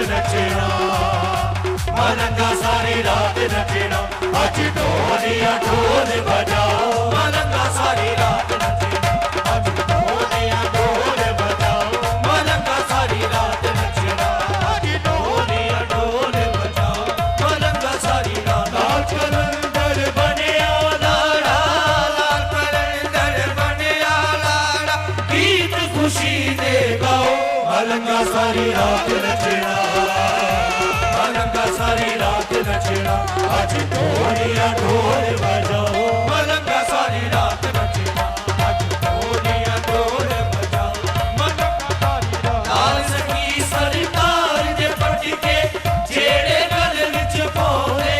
नचना मलंगा सारी रात नचना आज ढोलिया ढोल बजाओ मलंगा सारी रात नचना आज ढोलिया ढोल बजाओ मलंगा सारी रात नचना आज ढोलिया ढोल बजाओ मलंगा सारी रात लाल कलंदर बनिया लाड़ा लाल कलंदर बनिया लाड़ा गीत खुशी दे गाओ मलंगा सारी रात नचना सारी रात नचना आज ढोलिया ढोल बजाओ मलंगा सारी रात नचना आज ढोलिया ढोल बजाओ मलंगा सारी रात लाल सखी सरकार दे पट के जेड़े गल विच पाउंदे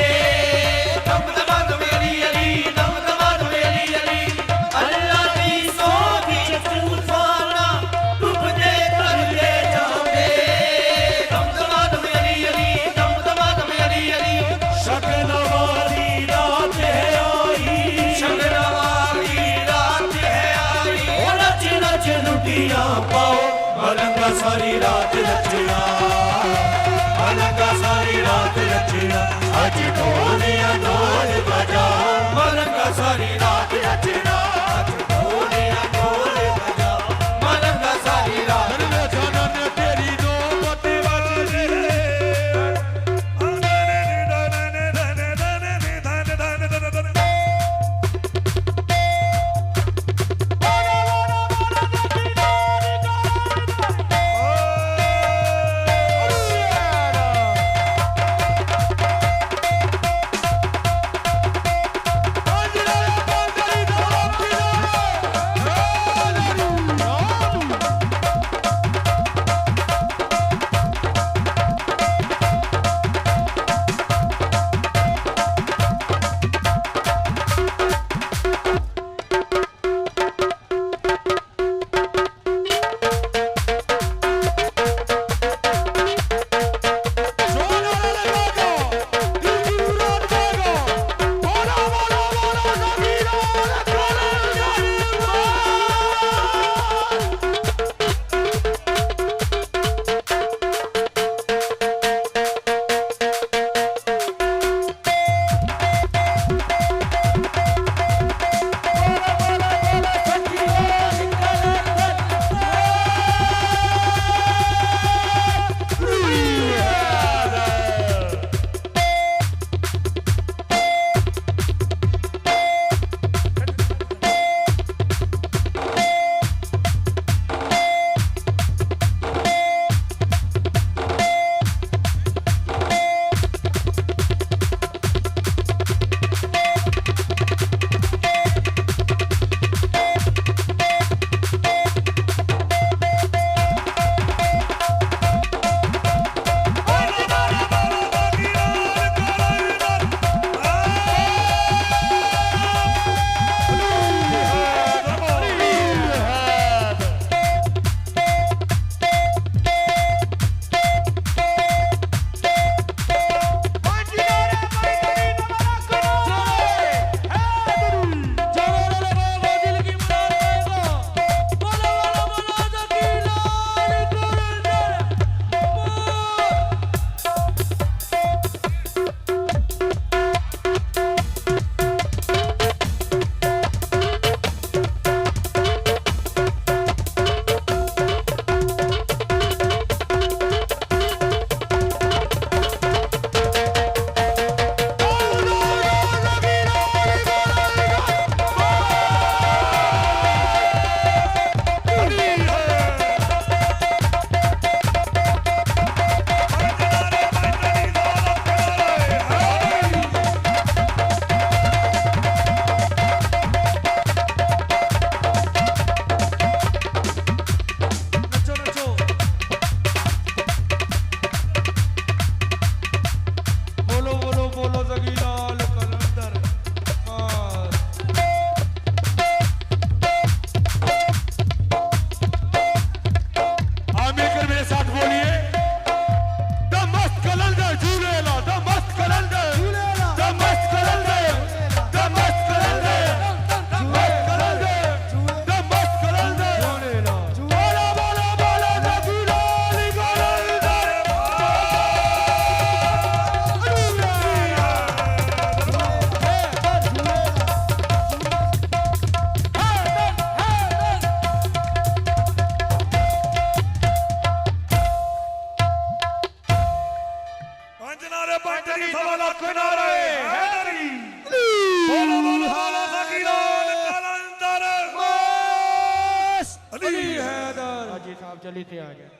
दम दमाद मेरी अली दम दमाद मेरी अली अल्लाह दी सोधी तूफाना डुबदे करदे जांदे दम दमाद मेरी अली शगन वाली रात है आई शगन वाली रात है आई नच नच लुटिया पाओ मलंगा सारी रात नचना मलंगा सारी रात नचना आज ढोलिया ढोल बजाओ मलंगा सारी रात नचना आज ढोलिया ढोल बजाओ मलंगा सारी रात नचना तेरी नौबत वाली लख नारे हैदरी बोलो बोलो बोलो फकीरान कलंदर बस अली हैदर हाजी साहब जल्दी से आ जाए।